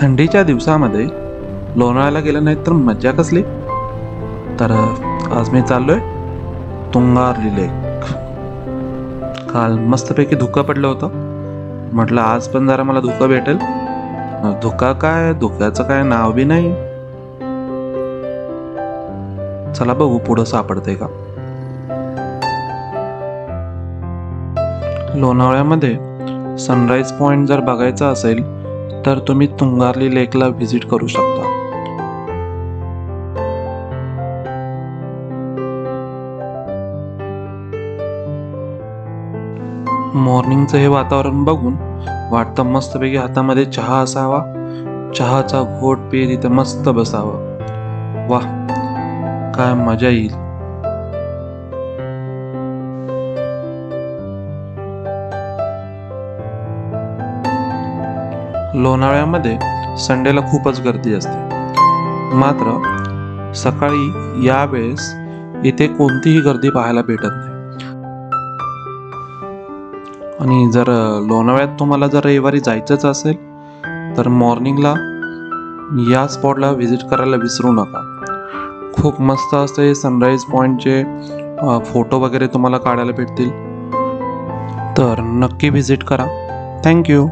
थंडीच्या दिवसामध्ये लोणावळ्याला गेलं नाही तर मज्जा कसली. तर आज मी चाललोय तुंगारली लेक. काल मस्तपैकी धुकं पडलं होतं. म्हटलं आज पण जरा मला धुकं भेटेल. धुका काय, धुक्याचं काय नाव बी नाही. चला बघू पुढं सापडतंय का. लोणावळ्यामध्ये सनराइज पॉइंट जर बघायचा असेल तर तुम्ही तुंगारली लेकला व्हिजिट करू शकता. मॉर्निंगचं हे वातावरण बघून वाटतं मस्तपैकी हातामध्ये चहा असावा, चहाचा घोट पीत इथे मस्त बसावं. वाह, काय मजा येईल. लोणावळ्यामध्ये संडेला खूपच गर्दी असते, मात्र सकाळी यावेळेस इथे कोणतीही गर्दी पाहायला भेटत नाही. आणि जर लोणावळ्यात तुम्हाला जर रविवारी जायचंच असेल तर मॉर्निंगला या स्पॉटला व्हिजिट करायला विसरू नका. खूप मस्त असतं हे सनराइज पॉइंटचे फोटो वगैरे तुम्हाला काढायला भेटतील. तर नक्की व्हिजिट करा. थँक्यू.